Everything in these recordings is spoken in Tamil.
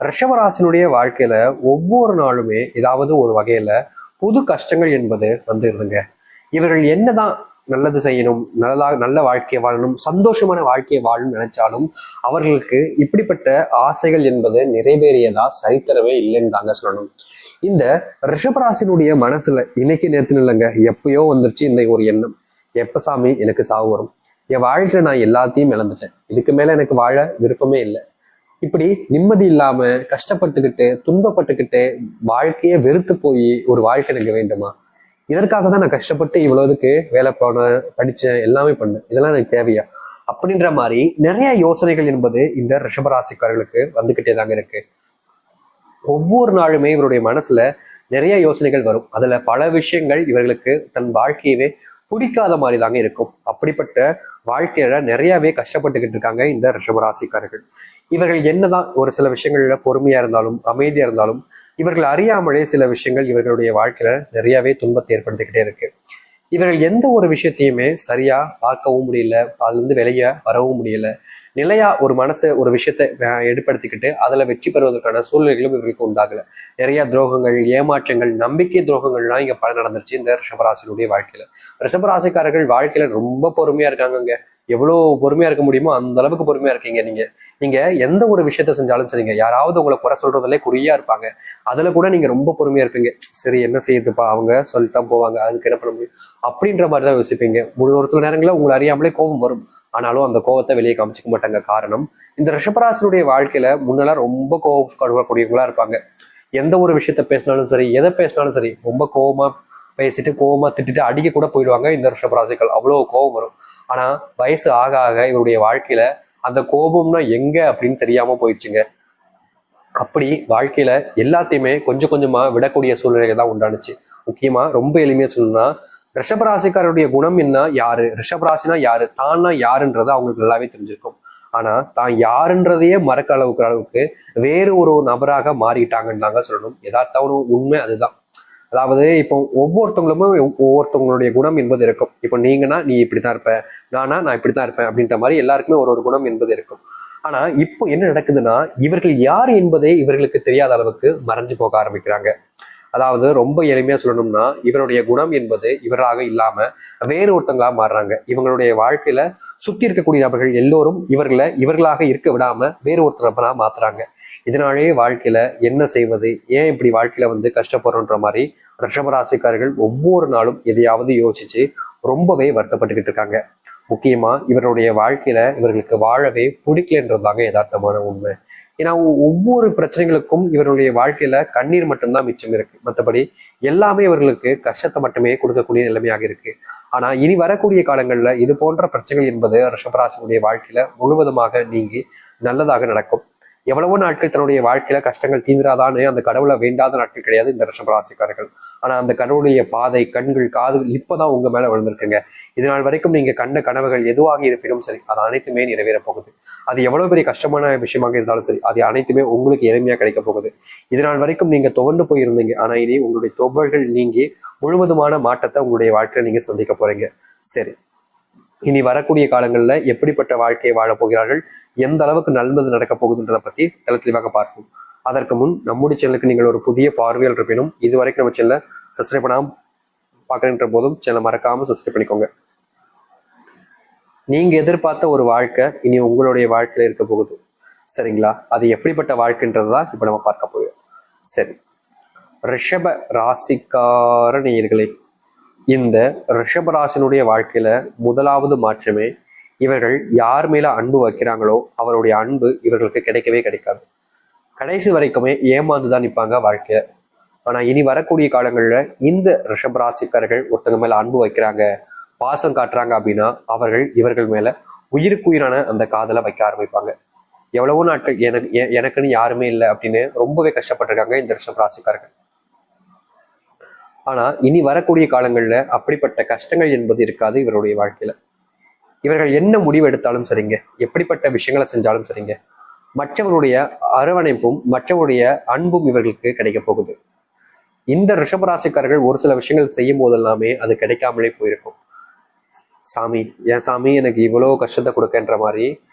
ரிஷபராசினுடைய வாழ்க்கையில ஒவ்வொரு நாளுமே ஏதாவது ஒரு வகையில புது கஷ்டங்கள் என்பது வந்துருதுங்க. இவர்கள் என்னதான் நல்லது செய்யணும், நல்ல வாழ்க்கையை வாழணும், சந்தோஷமான வாழ்க்கையை வாழணும்னு நினைச்சாலும் அவர்களுக்கு இப்படிப்பட்ட ஆசைகள் என்பது நிறைவேறியதா சரித்திரமே இல்லைன்னு தாங்க சொல்லணும். இந்த ரிஷபராசினுடைய மனசுல இன்னைக்கு நேரத்துல இல்லைங்க, எப்பயோ வந்துருச்சு இந்த ஒரு எண்ணம். எப்ப சாமி எனக்கு சாவு வரும்? என் வாழ்க்கையில நான் எல்லாத்தையும் இழந்துட்டேன், இதுக்கு மேல எனக்கு வாழ விருப்பமே இல்லை. இப்படி நிம்மதி இல்லாம கஷ்டப்பட்டுக்கிட்டு துன்பப்பட்டுக்கிட்டு வாழ்க்கையே வெறுத்து போய் ஒரு வாழ்க்கை எனக்கு வேண்டுமா? இதற்காக தான் நான் கஷ்டப்பட்டு இவ்வளவுக்கு வேலை போனேன், படிச்சேன், எல்லாமே பண்ணேன், இதெல்லாம் எனக்கு தேவையா? அப்படின்ற மாதிரி நிறைய யோசனைகள் என்பது இந்த ரிஷபராசிக்காரர்களுக்கு வந்துகிட்டே தாங்க இருக்கு. ஒவ்வொரு நாளுமே இவருடைய மனசுல நிறைய யோசனைகள் வரும். அதுல பல விஷயங்கள் இவர்களுக்கு தன் வாழ்க்கையவே பிடிக்காத மாதிரி தாங்க இருக்கும். அப்படிப்பட்ட வாழ்க்கையில நிறையவே கஷ்டப்பட்டுக்கிட்டு இருக்காங்க இந்த ரிஷபராசிக்காரர்கள். இவர்கள் என்னதான் ஒரு சில விஷயங்கள்ல பொறுமையா இருந்தாலும் அமைதியா இருந்தாலும் இவர்கள் அறியாமலே சில விஷயங்கள் இவர்களுடைய வாழ்க்கையில நிறையவே துன்பத்தை ஏற்படுத்திக்கிட்டே இருக்கு. இவர்கள் எந்த ஒரு விஷயத்தையுமே சரியா பார்க்கவும் முடியல, அதுல இருந்து வெளியே வரவும் முடியல. நிலையா ஒரு மனசை ஒரு விஷயத்தை ஏற்படுத்திக்கிட்டு அதுல வெற்றி பெறுவதற்கான சூழ்நிலைகளும் இவர்களுக்கு உண்டாகல. நிறைய துரோகங்கள், ஏமாற்றங்கள், நம்பிக்கை துரோகங்கள்லாம் இங்க பல நடந்துருச்சு இந்த ரிஷபராசினுடைய வாழ்க்கையில. ரிஷபராசிக்காரர்கள் வாழ்க்கையில ரொம்ப பொறுமையா இருக்காங்க. எவ்வளவு பொறுமையா இருக்க முடியுமோ அந்த அளவுக்கு பொறுமையா இருக்கீங்க நீங்க. நீங்க எந்த ஒரு விஷயத்த செஞ்சாலும் சரிங்க, யாராவது உங்களை குறை சொல்றதுல குறியா இருப்பாங்க, அதுல கூட நீங்க ரொம்ப பொறுமையா இருப்பீங்க. சரி என்ன செய்யுதுப்பா, அவங்க சொல்லிட்டான் போவாங்க, அதுக்கு என்ன பண்ண முடியும் அப்படின்ற மாதிரிதான் யோசிப்பீங்க. ஒரு சில நேரங்களில் உங்களை அறியாமலே கோபம் வரும், ஆனாலும் அந்த கோபத்தை வெளியே காமிச்சிக்க மாட்டாங்க. காரணம், இந்த ரிஷபராசினுடைய வாழ்க்கையில முன்னெல்லாம் ரொம்ப கோபப்படக்கூடியவங்களா இருப்பாங்க. எந்த ஒரு விஷயத்த பேசினாலும் சரி, எதை பேசினாலும் சரி, ரொம்ப கோபமா பேசிட்டு கோபமா திட்டிட்டு அடிக்க கூட போயிடுவாங்க இந்த ரிஷபராசிகள். அவ்வளவு கோபம் வரும். ஆனா வயசு ஆக ஆக இவருடைய வாழ்க்கையில அந்த கோபம்னா எங்க அப்படின்னு தெரியாம போயிடுச்சுங்க. அப்படி வாழ்க்கையில எல்லாத்தையுமே கொஞ்சம் கொஞ்சமா விடக்கூடிய சூழ்நிலைகள் தான் உண்டானுச்சு. முக்கியமா ரொம்ப எளிமையா சொல்லணும்னா, ரிஷபராசிக்காரருடைய குணம் என்ன, யாரு ரிஷபராசினா யாரு, தான்னா யாருன்றதை அவங்களுக்கு நல்லாவே தெரிஞ்சிருக்கும். ஆனா தான் யாருன்றதையே மறக்க அளவுக்கு வேறு ஒரு நபராக மாறிட்டாங்கன்னு தாங்க சொல்லணும். யதார்த்தமான உண்மை அதுதான். அதாவது இப்போ ஒவ்வொருத்தவங்களுமே ஒவ்வொருத்தவங்களுடைய குணம் என்பது இருக்கும். இப்போ நீங்கன்னா நீ இப்படித்தான் இருப்ப, நான் இப்படித்தான் இருப்பேன் அப்படின்ற மாதிரி எல்லாருக்குமே ஒரு குணம் என்பது இருக்கும். ஆனா இப்போ என்ன நடக்குதுன்னா, இவர்கள் யார் என்பதே இவர்களுக்கு தெரியாத அளவுக்கு மறைஞ்சு போக ஆரம்பிக்கிறாங்க. அதாவது ரொம்ப எளிமையா சொல்லணும்னா, இவருடைய குணம் என்பது இவராக இல்லாம வேறு ஒருத்தங்களா மாறுறாங்க. இவங்களுடைய வாழ்க்கையில சுத்தி இருக்கக்கூடிய நபர்கள் எல்லோரும் இவர்களாக இருக்க விடாம வேறு ஒருத்தர் நபரா மாத்துறாங்க. இதனாலேயே வாழ்க்கையில என்ன செய்வது, ஏன் இப்படி வாழ்க்கையில கஷ்டப்படுறோன்ற மாதிரி ரிஷபராசிக்காரர்கள் ஒவ்வொரு நாளும் எதையாவது யோசிச்சு ரொம்பவே வருத்தப்பட்டுக்கிட்டு இருக்காங்க. முக்கியமா இவருடைய வாழ்க்கையில இவர்களுக்கு வாழவே பிடிக்கலன்றதாங்க யதார்த்தமான உண்மை. ஏன்னா ஒவ்வொரு பிரச்சனைகளுக்கும் இவருடைய வாழ்க்கையில கண்ணீர் மட்டும்தான் மிச்சம் இருக்கு. மற்றபடி எல்லாமே இவர்களுக்கு கஷ்டத்தை மட்டுமே கொடுக்கக்கூடிய நிலைமையாக இருக்கு. ஆனா இனி வரக்கூடிய காலங்கள்ல இது போன்ற பிரச்சனைகள் என்பது ரிஷபராசினுடைய வாழ்க்கையில முழுவதுமாக நீங்கி நல்லதாக நடக்கும். எவ்வளவோ நாட்கள் தன்னுடைய வாழ்க்கையில கஷ்டங்கள் தீந்திராதான்னு அந்த கடவுளை வேண்டாத நாட்கள் கிடையாது இந்த ரிஷபராசிக்காரர்கள். ஆனா அந்த கடவுளுடைய பாதை, கண்கள், காதுகள் இப்பதான் உங்க மேல விழுந்திருக்குங்க. இதனால் வரைக்கும் நீங்க கண்ட கனவுகள் எதுவாக இருப்பினும் சரி, அது அனைத்துமே நிறைவேற போகுது. அது எவ்வளவு பெரிய கஷ்டமான விஷயமாக இருந்தாலும் சரி, அது அனைத்துமே உங்களுக்கு எளிமையா கிடைக்க போகுது. இதனால் வரைக்கும் நீங்க துவண்டு போயிருந்தீங்க, ஆனா இனி உங்களுடைய தொவல்கள் நீங்கி முழுவதுமான மாற்றத்தை உங்களுடைய வாழ்க்கையில நீங்க சந்திக்க போறீங்க. சரி, இனி வரக்கூடிய காலங்கள்ல எப்படிப்பட்ட வாழ்க்கையை வாழப் போகிறார்கள், எந்த அளவுக்கு நல்லது நடக்க போகுதுன்றதை பத்தி தெளிவாக பார்ப்போம். அதற்கு முன் நம்முடைய சேனலுக்கு நீங்கள் ஒரு புதிய பார்வையில் இருப்பினும் இதுவரைக்கும் நம்ம சேனலை சப்ஸ்கிரைப் பண்ணாம பார்க்கறன்ற போதும் சேனலை மறக்காம சப்ஸ்கிரைப் பண்ணிக்கோங்க. நீங்க எதிர்பார்த்த ஒரு வாழ்க்கை இனி உங்களுடைய வாழ்க்கையில இருக்க போகுது. சரிங்களா? அது எப்படிப்பட்ட வாழ்க்கைன்றதுதான் இப்ப நம்ம பார்க்க போகிறோம். சரி, ரிஷப ராசிக்கார நேயர்களே, இந்த ரிஷபராசினுடைய வாழ்க்கையில முதலாவது மாற்றமே, இவர்கள் யார் மேல அன்பு வைக்கிறாங்களோ அவருடைய அன்பு இவர்களுக்கு கிடைக்கவே கிடைக்காது. கடைசி வரைக்குமே ஏமாந்துதான் நிற்பாங்க வாழ்க்கையில. ஆனா இனி வரக்கூடிய காலங்கள்ல இந்த ரிஷபராசிக்காரர்கள் ஒருத்தங்க மேல அன்பு வைக்கிறாங்க, பாசம் காட்டுறாங்க அப்படின்னா இவர்கள் மேல உயிருக்குயிரான அந்த காதலை வைக்க ஆரம்பிப்பாங்க. எவ்வளவோ நாட்கள் எனக்குன்னு யாருமே இல்லை அப்படின்னு ரொம்பவே கஷ்டப்பட்டிருக்காங்க இந்த ரிஷபராசிக்காரர்கள். ஆனா இனி வரக்கூடிய காலங்கள்ல அப்படிப்பட்ட கஷ்டங்கள் என்பது இருக்காது இவருடைய வாழ்க்கையில. இவர்கள் என்ன முடிவு எடுத்தாலும் சரிங்க, எப்படிப்பட்ட விஷயங்களை செஞ்சாலும் சரிங்க, மற்றவருடைய அரவணைப்பும் மற்றவருடைய அன்பும் இவர்களுக்கு கிடைக்க போகுது. இந்த ரிஷபராசிக்காரர்கள் ஒரு சில விஷயங்கள் செய்யும் போதெல்லாமே அது கிடைக்காமலே போயிருக்கும். சாமி, என் சாமி எனக்கு இவ்வளவு கஷ்டத்தை கொடுக்கன்ற மாதிரி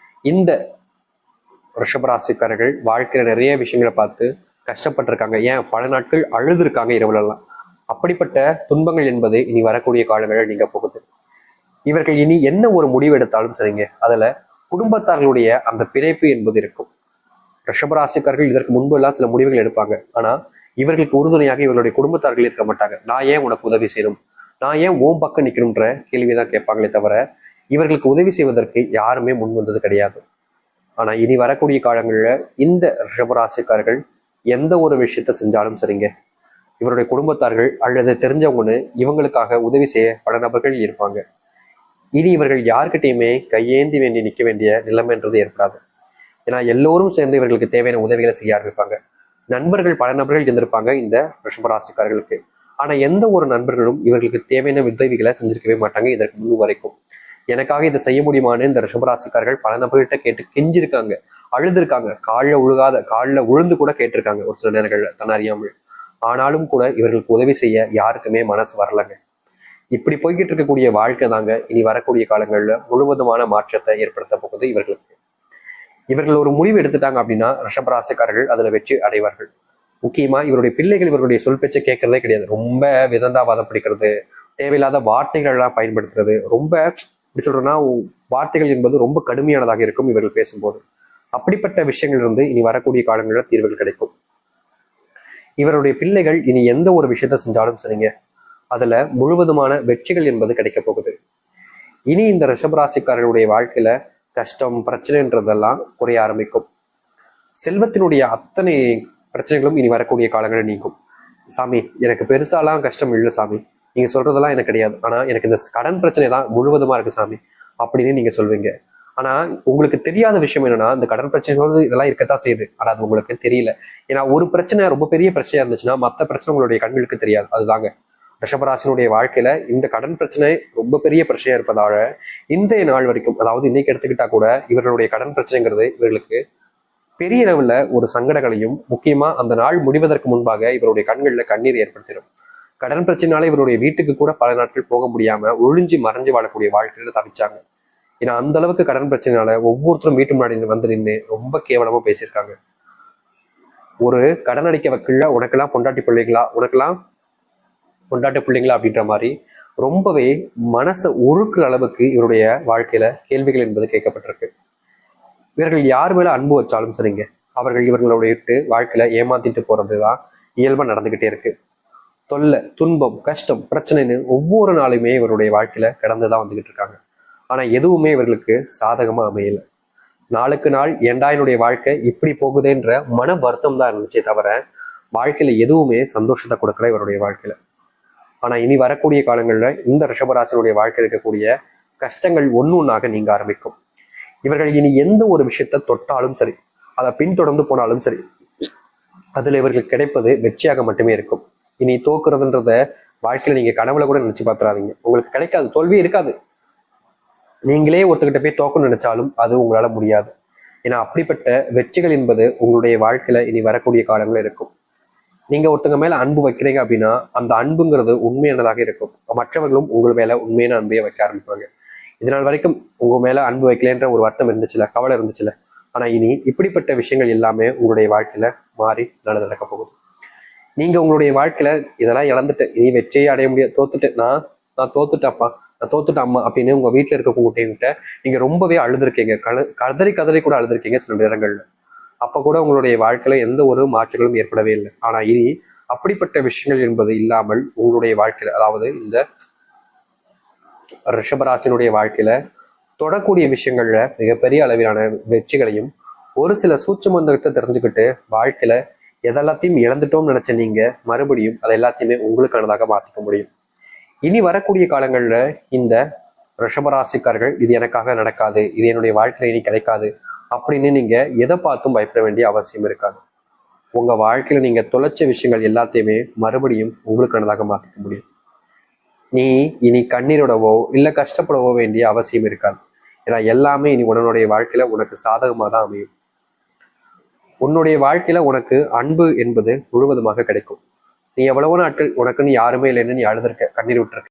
இந்த ரிஷபராசிக்காரர்கள் வாழ்க்கையில நிறைய விஷயங்களை பார்த்து கஷ்டப்பட்டிருக்காங்க. ஏன் பல நாட்கள் அழுதுருக்காங்க இரவுலலாம். அப்படிப்பட்ட துன்பங்கள் என்பது இனி வரக்கூடிய காலங்களில் நீங்க போகுது. இவர்கள் இனி என்ன ஒரு முடிவு எடுத்தாலும் சரிங்க, அதுல குடும்பத்தார்களுடைய அந்த பிணைப்பு என்பது இருக்கும். ரிஷபராசிக்காரர்கள் இதற்கு முன்பு எல்லாம் சில முடிவுகள் எடுப்பாங்க. ஆனா இவர்களுக்கு உறுதுணையாக இவர்களுடைய குடும்பத்தார்கள் இருக்க மாட்டாங்க. நான் ஏன் உனக்கு உதவி செய்யணும், நான் ஏன் ஓம் பக்கம் நிக்கணும்ன்ற கேள்விதான் கேட்பாங்களே தவிர இவர்களுக்கு உதவி செய்வதற்கு யாருமே முன் வந்தது கிடையாது. ஆனா இனி வரக்கூடிய காலங்கள்ல இந்த ரிஷபராசிக்காரர்கள் எந்த ஒரு விஷயத்த செஞ்சாலும் சரிங்க, இவருடைய குடும்பத்தார்கள் அல்லது தெரிஞ்சவங்கன்னு இவங்களுக்காக உதவி செய்ய பல நபர்கள் இருப்பாங்க. இனி இவர்கள் யார்கிட்டையுமே கையேந்தி வேண்டி நிற்க வேண்டிய நிலைமைன்றது ஏற்படாது. ஏன்னா எல்லோரும் சேர்ந்து இவர்களுக்கு தேவையான உதவிகளை செய்ய ஆரம்பிப்பாங்க. நண்பர்கள் பல நபர்கள் இருந்திருப்பாங்க இந்த ரிஷபராசிக்காரர்களுக்கு. ஆனா எந்த ஒரு நண்பர்களும் இவர்களுக்கு தேவையான உதவிகளை செஞ்சிருக்கவே மாட்டாங்க இதற்கு முன்பு வரைக்கும். எனக்காக இதை செய்ய முடியுமான்னு இந்த ரிஷபராசிக்காரர்கள் பல நபர்கள்ட்ட கேட்டு கெஞ்சிருக்காங்க, அழுதுருக்காங்க, காலில் உழுந்து கூட கேட்டிருக்காங்க ஒரு சில நேரங்கள்ல தன் அறியாமல். ஆனாலும் கூட இவர்களுக்கு உதவி செய்ய யாருக்குமே மனசு வரலங்க. இப்படி போய்கிட்டு இருக்கக்கூடிய வாழ்க்கை தாங்க இனி வரக்கூடிய காலங்கள்ல முழுவதுமான மாற்றத்தை ஏற்படுத்த போகுது இவர்களுக்கு. இவர்கள் ஒரு முடிவு எடுத்துட்டாங்க அப்படின்னா ரிஷபராசிக்காரர்கள் அதுல வெற்றி அடைவார்கள். முக்கியமா இவருடைய பிள்ளைகள் இவருடைய சொல் பேச்சை கேட்கறதே கிடையாது. ரொம்ப விதந்தாவாதம் பிடிக்கிறது, தேவையில்லாத வார்த்தைகள் எல்லாம் பயன்படுத்துறது, ரொம்ப எப்படி சொல்றேன்னா வார்த்தைகள் என்பது ரொம்ப கடுமையானதாக இருக்கும் இவர்கள் பேசும்போது. அப்படிப்பட்ட விஷயங்கள் இருந்து இனி வரக்கூடிய காலங்களில் தீர்வுகள் கிடைக்கும். இவருடைய பிள்ளைகள் இனி எந்த ஒரு விஷயத்த செஞ்சாலும் சரிங்க, அதுல முழுவதுமான வெற்றிகள் என்பது கிடைக்க போகுது. இனி இந்த ரிஷபராசிக்காரர்களுடைய வாழ்க்கையில கஷ்டம் பிரச்சனைன்றதெல்லாம் குறைய ஆரம்பிக்கும். செல்வத்தினுடைய அத்தனை பிரச்சனைகளும் இனி வரக்கூடிய காலங்களில் நீங்கும். சாமி எனக்கு பெருசாலாம் கஷ்டம் இல்லை சாமி, நீங்க சொல்றதெல்லாம் எனக்கு கிடையாது, ஆனா எனக்கு இந்த கடன் பிரச்சனை தான் முழுவதுமா இருக்கு சாமி அப்படின்னு நீங்க சொல்வீங்க. ஆனா உங்களுக்கு தெரியாத விஷயம் என்னன்னா, இந்த கடன் பிரச்சனை இதெல்லாம் இருக்கத்தான் செய்யுது, ஆனா அது உங்களுக்கு தெரியல. ஏன்னா ஒரு பிரச்சனை ரொம்ப பெரிய பிரச்சனையா இருந்துச்சுன்னா மற்ற பிரச்சனை உங்களுடைய கண்களுக்கு தெரியாது. அதுதாங்க ரிஷபராசினுடைய வாழ்க்கையில இந்த கடன் பிரச்சனை ரொம்ப பெரிய பிரச்சனையா இருப்பதால இன்றைய நாள் வரைக்கும், அதாவது இன்னைக்கு எடுத்துக்கிட்டா கூட இவர்களுடைய கடன் பிரச்சனைங்கிறது இவர்களுக்கு பெரிய அளவுல ஒரு சங்கடங்களையும், முக்கியமா அந்த நாள் முடிவதற்கு முன்பாக இவருடைய கண்கள்ல கண்ணீர் ஏற்படுத்திடும். கடன் பிரச்சனைனால இவருடைய வீட்டுக்கு கூட பல நாட்கள் போக முடியாம ஒழிஞ்சு மறைஞ்சு வாழக்கூடிய வாழ்க்கையில தவிச்சாங்க. ஏன்னா அந்த அளவுக்கு கடன் பிரச்சனைனால ஒவ்வொருத்தரும் வீட்டு முன்னாடி வந்து நின்று ரொம்ப கேவலமா பேசியிருக்காங்க. ஒரு கடன் அடிக்க வைக்கல, உனக்கெல்லாம் பொண்டாட்டி பிள்ளைங்களா, உனக்கெல்லாம் பொண்டாட்டி பிள்ளைங்களா அப்படின்ற மாதிரி ரொம்பவே மனசை உருக்குற அளவுக்கு இவருடைய வாழ்க்கையில கேள்விகள் என்பது கேட்கப்பட்டிருக்கு. இவர்கள் யார் மேல அன்பு வச்சாலும் சரிங்க, அவர்கள் இவர்களுடைய வாழ்க்கையில ஏமாத்திட்டு போறதுதான் இயல்பா நடந்துகிட்டே இருக்கு. தொல்லை, துன்பம், கஷ்டம், பிரச்சனைன்னு ஒவ்வொரு நாளுமே இவருடைய வாழ்க்கையில கடந்துதான் வந்துகிட்டு இருக்காங்க. ஆனா எதுவுமே இவர்களுக்கு சாதகமா அமையல. நாளுக்கு நாள் ஏண்டா என்னுடைய வாழ்க்கை இப்படி போகுதுன்ற மன வருத்தம் தான் இருந்துச்சே தவிர வாழ்க்கையில எதுவுமே சந்தோஷத்தை கொடுக்கல இவருடைய வாழ்க்கையில. ஆனா இனி வரக்கூடிய காலங்கள்ல இந்த ரிஷபராசினுடைய வாழ்க்கை இருக்கக்கூடிய கஷ்டங்கள் ஒன்னொன்னாக நீங்க ஆரம்பிக்கும். இவர்கள் இனி எந்த ஒரு விஷயத்த தொட்டாலும் சரி, அதை பின்தொடர்ந்து போனாலும் சரி, அதுல இவர்களுக்கு கிடைப்பது வெற்றியாக மட்டுமே இருக்கும். இனி தோக்குறதுன்றத வாழ்க்கையில நீங்க கனவுல கூட நினைச்சு பார்த்துறாதீங்க. உங்களுக்கு கிடைக்காது, தோல்வி இருக்காது. நீங்களே ஒருத்தக்கிட்ட போய் தோக்கணும்னு நினைச்சாலும் அது உங்களால முடியாது. ஏன்னா அப்படிப்பட்ட வெற்றிகள் என்பது உங்களுடைய வாழ்க்கையில இனி வரக்கூடிய காலங்கள் இருக்கும். நீங்க ஒருத்தங்க மேல அன்பு வைக்கிறீங்க அப்படின்னா அந்த அன்புங்கிறது உண்மையானதாக இருக்கும். மற்றவர்களும் உங்கள் மேல உண்மையான அன்பையை வைக்க ஆரம்பிப்பாங்க. இதனால் வரைக்கும் உங்க மேல அன்பு வைக்கலன்ற ஒரு வருத்தம் இருந்துச்சுல, கவலை இருந்துச்சுல, ஆனா இனி இப்படிப்பட்ட விஷயங்கள் எல்லாமே உங்களுடைய வாழ்க்கையில மாறி நடக்க போகுது. நீங்க உங்களுடைய வாழ்க்கையில இதெல்லாம் இழந்துட்டு இனி வெற்றியை அடைய முடியாது, நான் தோத்துட்டப்பா, நான் தோத்துட்டேன் அம்மா அப்படின்னு உங்க வீட்டுல இருக்கவங்ககிட்ட நீங்க ரொம்பவே அழுதுருக்கீங்க, கதறி கதறி கூட அழுதுருக்கீங்க சில நேரங்கள்ல. அப்ப கூட உங்களுடைய வாழ்க்கையில எந்த ஒரு மாற்றங்களும் ஏற்படவே இல்லை. ஆனா இனி அப்படிப்பட்ட விஷயங்கள் என்பது இல்லாமல் உங்களுடைய வாழ்க்கையில, அதாவது இந்த ரிஷபராசினுடைய வாழ்க்கையில தொடக்கூடிய விஷயங்கள்ல மிகப்பெரிய அளவிலான வெற்றிகளையும், ஒரு சில சூட்சுமந்தத்தை தெரிஞ்சுக்கிட்டு வாழ்க்கையில எதெல்லாத்தையும் இழந்துட்டோம்னு நினைச்ச நீங்க மறுபடியும் அதை எல்லாத்தையுமே உங்களுக்கானதாக மாற்றிக்க முடியும். இனி வரக்கூடிய காலங்கள்ல இந்த ரிஷபராசிக்காரர்கள் இது எனக்காக நடக்காது, இது என்னுடைய வாழ்க்கையில இனி கிடைக்காது அப்படின்னு நீங்க எதை பார்த்தும் பயப்பட வேண்டிய அவசியம் இருக்காது. உங்க வாழ்க்கையில நீங்க தொலைச்ச விஷயங்கள் எல்லாத்தையுமே மறுபடியும் உங்களுக்கானதாக மாற்றிக்க முடியும். நீ இனி கண்ணீரோடவோ இல்லை கஷ்டப்படவோ வேண்டிய அவசியம் இருக்காது. ஏன்னா எல்லாமே இனி உன்னுடைய வாழ்க்கையில உனக்கு சாதகமாக தான் அமையும். உன்னுடைய வாழ்க்கையில உனக்கு அன்பு என்பது முழுவதுமாக கிடைக்கும். நீ எவ்வளவோ நாட்கள் உனக்குன்னு யாருமே இல்லைன்னு நீ அழுதுருக்க, கண்ணீர் விட்டுருக்க.